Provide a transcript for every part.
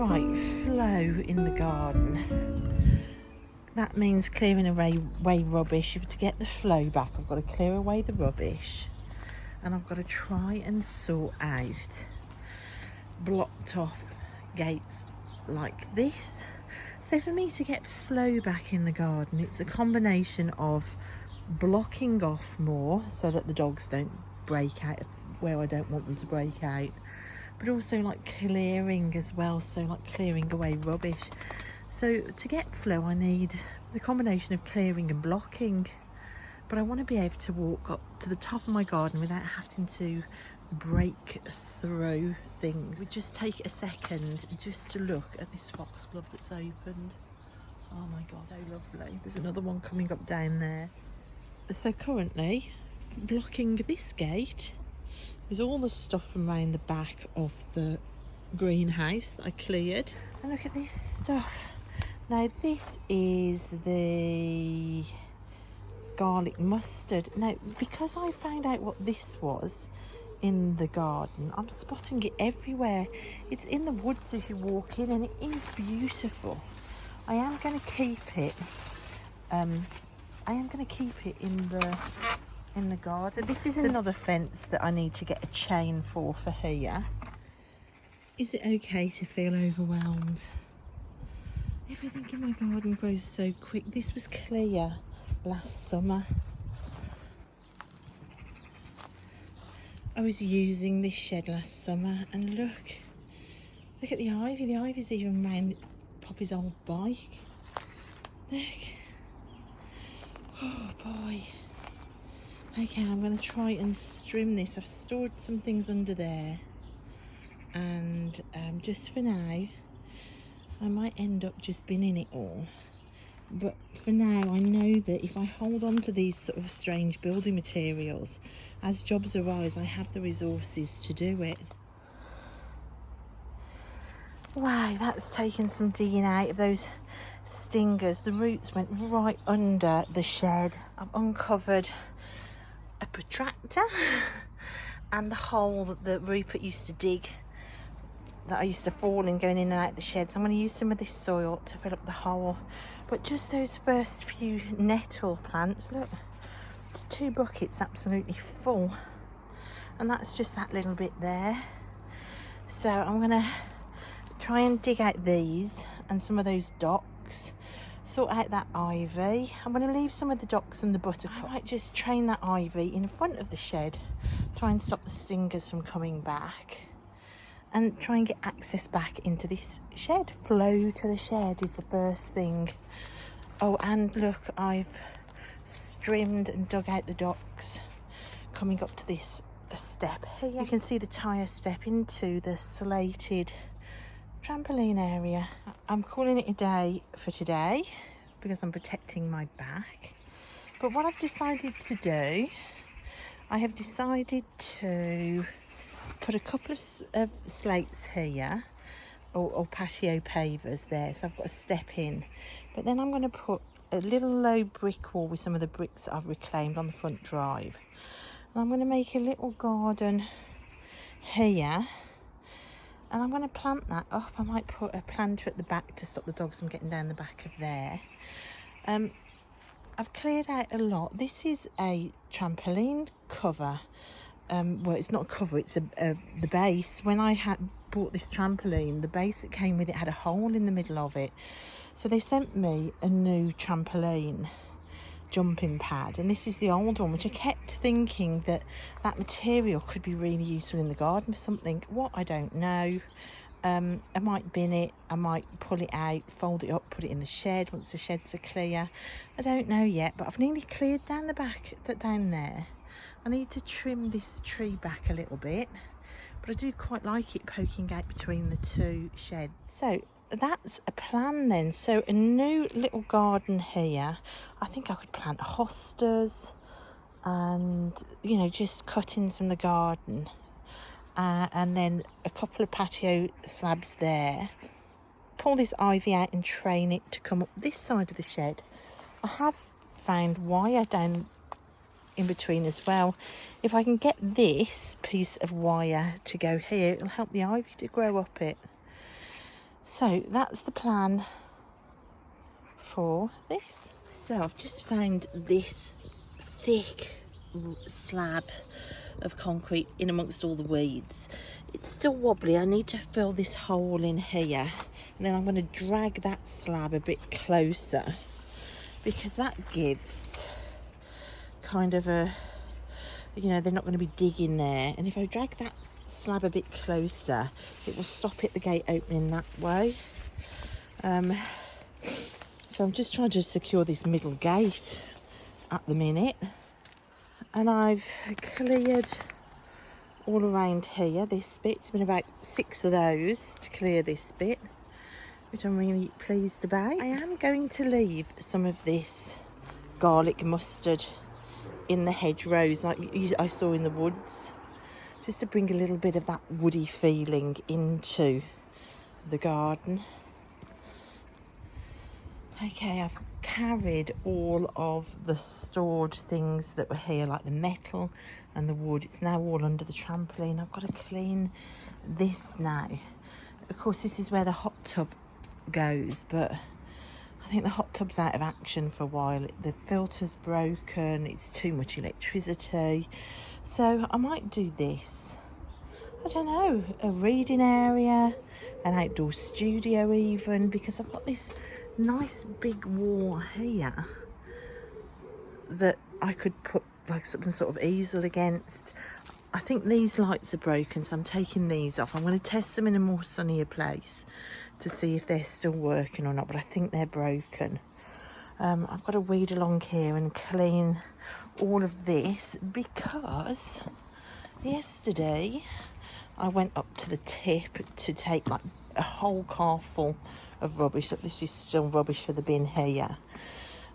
Right, flow in the garden. That means clearing away rubbish. If to get the flow back, I've got to clear away the rubbish, and I've got to try and sort out blocked off gates like this. So for me to get flow back in the garden, it's a combination of blocking off more so that the dogs don't break out where I don't want them to break out, but also like clearing as well, so like clearing away rubbish. So to get flow I need the combination of clearing and blocking, but I want to be able to walk up to the top of my garden without having to break through things. We just take a second just to look at this foxglove that's opened. Oh my god, so lovely. There's another one coming up down there. So currently blocking this gate is all the stuff from around the back of the greenhouse that I cleared. And look at this stuff. Now this is the garlic mustard. Now because I found out what this was in the garden, I'm spotting it everywhere. It's in the woods as you walk in, and it is beautiful. I am going to keep it. I am going to keep it in the garden. This is another fence that I need to get a chain for here. Is it okay to feel overwhelmed? Everything in my garden grows so quick. This was clear last summer. I was using this shed last summer, and look at the ivy. The ivy's even around Poppy's old bike. Look. Oh boy. Okay, I'm going to try and trim this. I've stored some things under there, and just for now I might end up just binning it all, but for now I know that if I hold on to these sort of strange building materials, as jobs arise I have the resources to do it. Wow, that's taken some digging out of those stingers. The roots went right under the shed. I've uncovered a protractor and the hole that Rupert used to dig, that I used to fall in going in and out the shed. So I'm going to use some of this soil to fill up the hole. But just those first few nettle plants, look, it's 2 buckets absolutely full, and that's just that little bit there. So I'm going to try and dig out these and some of those docks, sort out that ivy. I'm going to leave some of the docks and the buttercups. I might just train that ivy in front of the shed, try and stop the stingers from coming back, and try and get access back into this shed. Flow to the shed is the first thing. Oh, and look, I've trimmed and dug out the docks coming up to this step here. You can see the tyre step into the slated trampoline area. I'm calling it a day for today because I'm protecting my back. But what I've decided to do, I have decided to put a couple of slates here, or patio pavers there, so I've got a step in. But then I'm going to put a little low brick wall with some of the bricks that I've reclaimed on the front drive. And I'm going to make a little garden here, and I'm going to plant that up. I might put a planter at the back to stop the dogs from getting down the back of there. I've cleared out a lot. This is a trampoline cover. Well, it's not a cover, it's the base. When I bought this trampoline, the base that came with it had a hole in the middle of it. So they sent me a new trampoline jumping pad, and this is the old one, which I kept thinking that material could be really useful in the garden for something. What, I don't know. I might bin it, I might pull it out, fold it up, put it in the shed once the sheds are clear. I don't know yet, but I've nearly cleared down the back, down there. I need to trim this tree back a little bit, but I do quite like it poking out between the 2 sheds. So that's a plan then. So a new little garden here. I think I could plant hostas and, you know, just cuttings from the garden. And then a couple of patio slabs there. Pull this ivy out and train it to come up this side of the shed. I have found wire down in between as well. If I can get this piece of wire to go here, it'll help the ivy to grow up it. So that's the plan for this. So I've just found this thick slab of concrete in amongst all the weeds. It's still wobbly. I need to fill this hole in here, and then I'm going to drag that slab a bit closer, because that gives kind of a, you know, they're not going to be digging there. And if I drag that slab a bit closer, it will stop it, the gate opening that way. So I'm just trying to secure this middle gate at the minute. And I've cleared all around here, this bit. It's been about 6 of those to clear this bit, which I'm really pleased about. I am going to leave some of this garlic mustard in the hedgerows like I saw in the woods, just to bring a little bit of that woody feeling into the garden. Okay, I've carried all of the stored things that were here, like the metal and the wood. It's now all under the trampoline. I've got to clean this now. Of course, this is where the hot tub goes, but I think the hot tub's out of action for a while. The filter's broken, it's too much electricity. So I might do this. I don't know, a reading area, an outdoor studio even, because I've got this nice big wall here that I could put like some sort of easel against. I think these lights are broken, so I'm taking these off. I'm going to test them in a more sunnier place to see if they're still working or not, but I think they're broken. I've got to weed along here and clean all of this, because yesterday I went up to the tip to take like a whole car full of rubbish. Look, this is still rubbish for the bin here.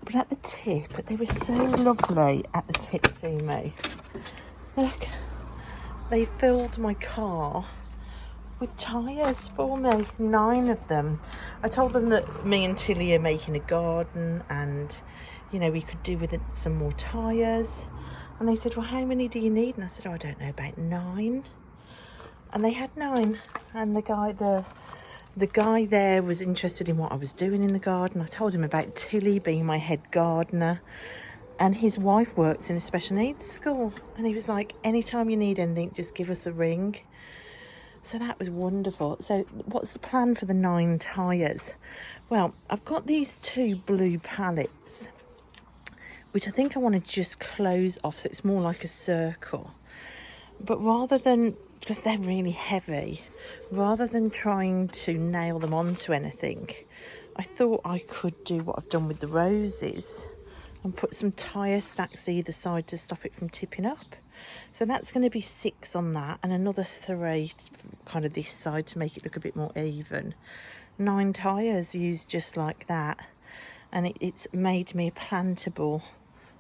But at the tip, they were so lovely at the tip to me. Look, they filled my car with tyres for me, 9 of them. I told them that me and Tilly are making a garden and, you know, we could do with it some more tyres. And they said, well, how many do you need? And I said, oh, I don't know, about 9. And they had 9. And the guy there was interested in what I was doing in the garden. I told him about Tilly being my head gardener, and his wife works in a special needs school. And he was like, anytime you need anything, just give us a ring. So that was wonderful. So what's the plan for the 9 tyres? Well, I've got these 2 blue pallets, which I think I want to just close off so it's more like a circle. But rather than, because they're really heavy, rather than trying to nail them onto anything, I thought I could do what I've done with the roses and put some tyre stacks either side to stop it from tipping up. So that's going to be 6 on that, and another 3 kind of this side to make it look a bit more even. 9 tyres used just like that, and it's made me a plantable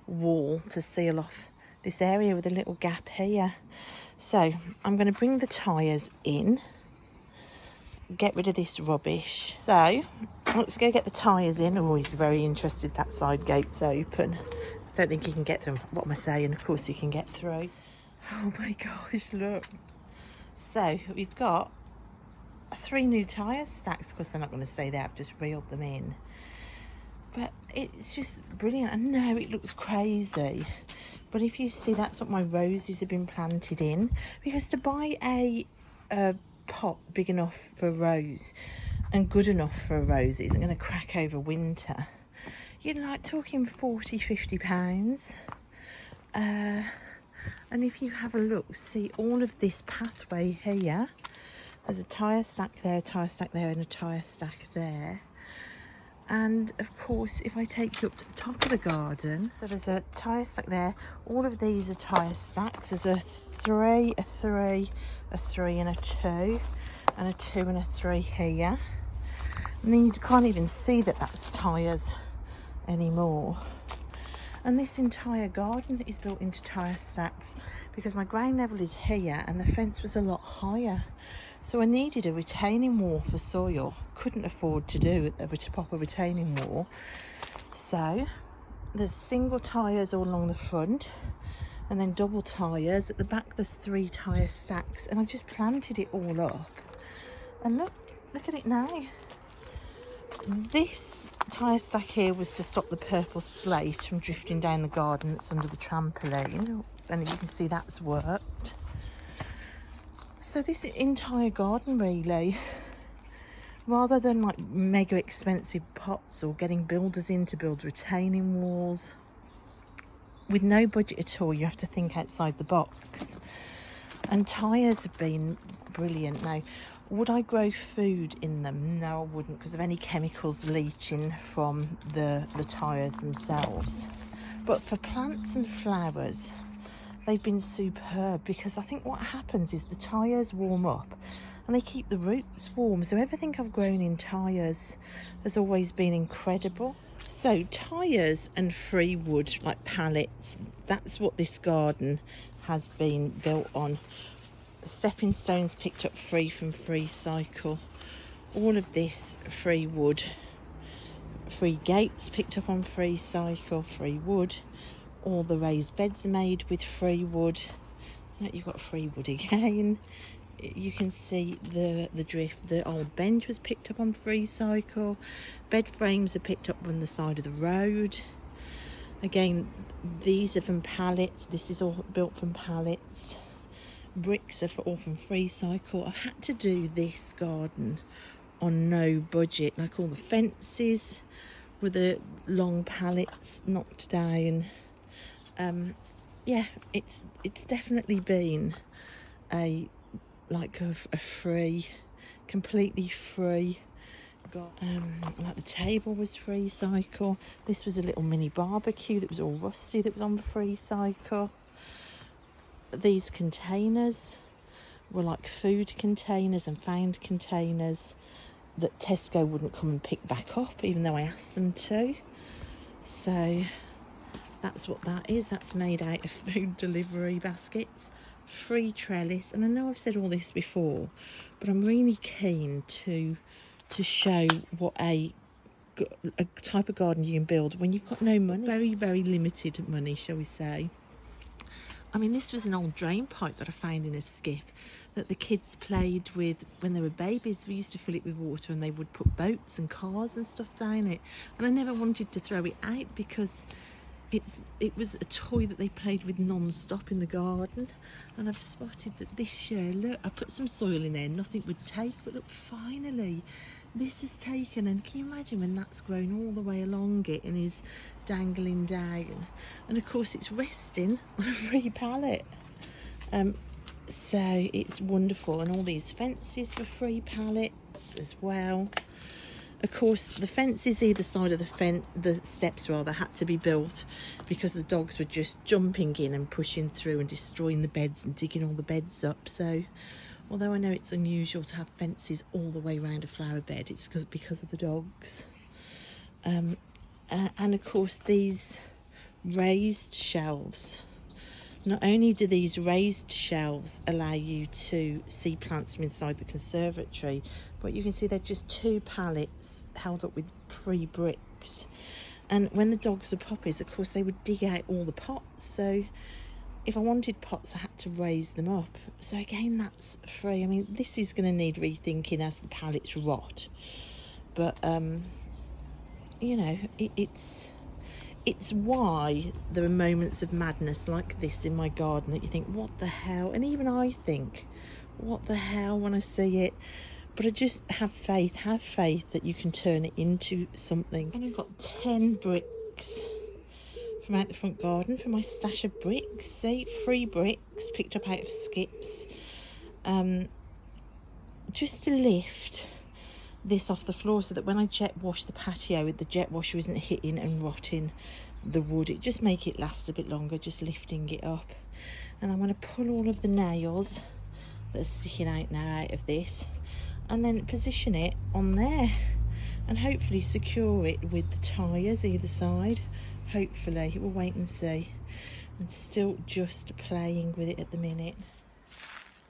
wall to seal off this area with a little gap here. So I'm going to bring the tyres in, get rid of this rubbish. So let's go get the tyres in. Oh, he's very interested that side gate's open. I don't think he can get through. What am I saying? Of course he can get through. Oh my gosh, look. So we've got 3 new tyre stacks. Of course they're not going to stay there, I've just reeled them in. But it's just brilliant. I know it looks crazy, but if you see, that's what my roses have been planted in. Because to buy a pot big enough for a rose and good enough for a rose isn't going to crack over winter. You're like talking 40, 50 pounds. And if you have a look, see all of this pathway here. There's a tyre stack there, a tyre stack there, and a tyre stack there. And of course, if I take you up to the top of the garden, so there's a tyre stack there. All of these are tyre stacks. There's a 3, a 3, a 3 and a 2, and a 2 and a 3 here. And then you can't even see that that's tyres anymore. And this entire garden is built into tyre stacks because my ground level is here and the fence was a lot higher. So I needed a retaining wall for soil. Couldn't afford to do a proper retaining wall. So there's single tyres all along the front and then double tyres. At the back there's 3 tyre stacks, and I've just planted it all up. And look at it now. This tyre stack here was to stop the purple slate from drifting down the garden that's under the trampoline, and you can see that's worked. So this entire garden really, rather than like mega expensive pots or getting builders in to build retaining walls, with no budget at all, you have to think outside the box. And tyres have been brilliant. Now, would I grow food in them? No, I wouldn't, because of any chemicals leaching from the tyres themselves. But for plants and flowers, they've been superb, because I think what happens is the tyres warm up and they keep the roots warm. So everything I've grown in tyres has always been incredible. So tyres and free wood, like pallets, that's what this garden has been built on. Stepping stones picked up free from Free Cycle. All of this free wood. Free gates picked up on Free Cycle, free wood. All the raised beds are made with free wood. You've got free wood again. You can see the drift. The old bench was picked up on Free Cycle. Bed frames are picked up on the side of the road. Again, these are from pallets. This is all built from pallets. Bricks are all from Free Cycle. I've had to do this garden on no budget. Like all the fences with the long pallets knocked down. Yeah, it's definitely been a free, completely free. Like the table was Free Cycle. This was a little mini barbecue that was all rusty that was on the Free Cycle. These containers were like food containers and found containers that Tesco wouldn't come and pick back up, even though I asked them to. So that's what that is. That's made out of food delivery baskets. Free trellis. And I know I've said all this before, but I'm really keen to show what a type of garden you can build when you've got no money. Very, very limited money, shall we say. I mean, this was an old drain pipe that I found in a skip that the kids played with when they were babies. We used to fill it with water and they would put boats and cars and stuff down it. And I never wanted to throw it out because it was a toy that they played with non-stop in the garden. And I've spotted that this year, look, I put some soil in there, nothing would take, but look, finally this has taken. And can you imagine when that's grown all the way along it and is dangling down? And of course it's resting on a free pallet. So it's wonderful. And all these fences were free pallets as well. Of course, the fences either side of the steps rather, had to be built because the dogs were just jumping in and pushing through and destroying the beds and digging all the beds up. So, although I know it's unusual to have fences all the way around a flower bed, it's because of the dogs. And of course, these raised shelves. Not only do these raised shelves allow you to see plants from inside the conservatory, but you can see they're just 2 pallets held up with free bricks. And when the dogs are puppies, of course, they would dig out all the pots. So if I wanted pots, I had to raise them up. So again, that's free. I mean, this is going to need rethinking as the pallets rot. But, you know, it's why there are moments of madness like this in my garden that you think, what the hell? And even I think, what the hell, when I see it. But I just have faith that you can turn it into something. And I've got 10 bricks from out the front garden from my stash of bricks. See, free bricks picked up out of skips. Just to lift this off the floor so that when I jet wash the patio, the jet washer isn't hitting and rotting the wood. It just make it last a bit longer, just lifting it up. And I'm going to pull all of the nails that are sticking out now out of this and then position it on there and hopefully secure it with the tyres either side. Hopefully, we'll wait and see. I'm still just playing with it at the minute.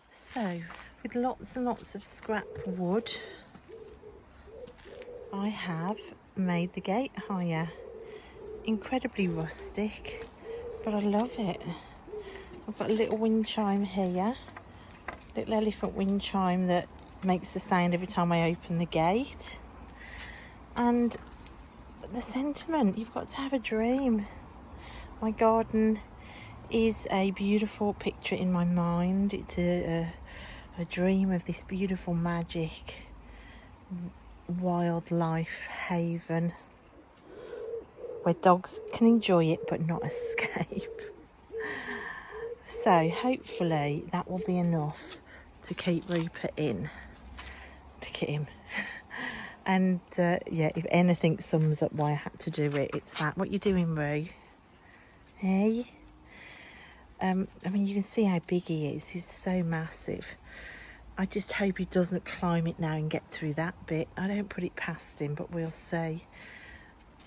So with lots and lots of scrap wood, I have made the gate higher. Incredibly rustic, but I love it. I've got a little wind chime here, little elephant wind chime that makes a sound every time I open the gate. And the sentiment, you've got to have a dream. My garden is a beautiful picture in my mind. It's a dream of this beautiful magic wildlife haven where dogs can enjoy it but not escape. So hopefully that will be enough to keep Rupert in. Look at him. And yeah, if anything sums up why I had to do it, it's that. What you doing, Roo? Hey? I mean, you can see how big he is. He's so massive. I just hope he doesn't climb it now and get through that bit. I don't put it past him, but we'll see.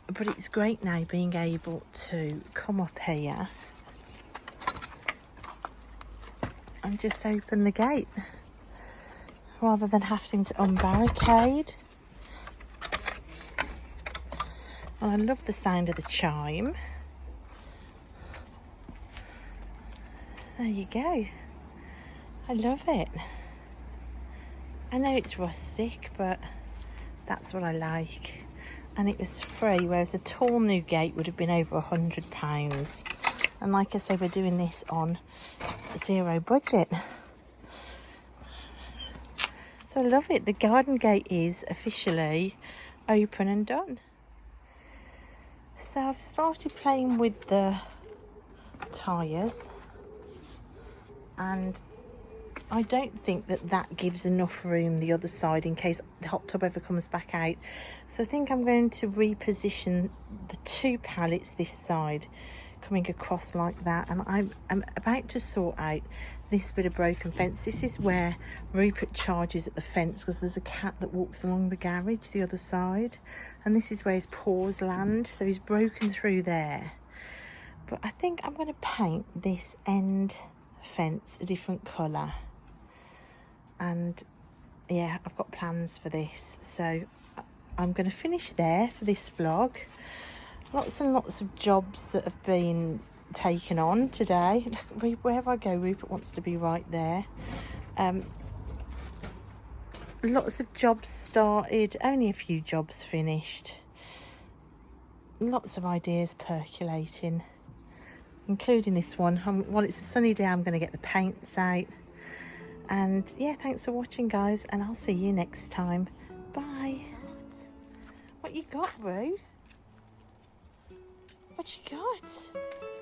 But it's great now being able to come up here and just open the gate rather than having to unbarricade. And I love the sound of the chime. There you go. I love it. I know it's rustic, but that's what I like. And it was free, whereas a tall new gate would have been over £100. And like I say, we're doing this on zero budget. So I love it. The garden gate is officially open and done. So I've started playing with the tyres, and I don't think that gives enough room the other side in case the hot tub ever comes back out. So I think I'm going to reposition the 2 pallets this side coming across like that, and I'm about to sort out this bit of broken fence. This is where Rupert charges at the fence because there's a cat that walks along the garage the other side, and this is where his paws land, so he's broken through there. But I think I'm going to paint this end fence a different colour, and yeah, I've got plans for this, so I'm going to finish there for this vlog. Lots and lots of jobs that have been taken on today. Look, wherever I go, Rupert wants to be right there. Lots of jobs started, only a few jobs finished. Lots of ideas percolating, including this one. While it's a sunny day, I'm going to get the paints out. And yeah, thanks for watching, guys, and I'll see you next time. Bye. What you got, Roo? What you got?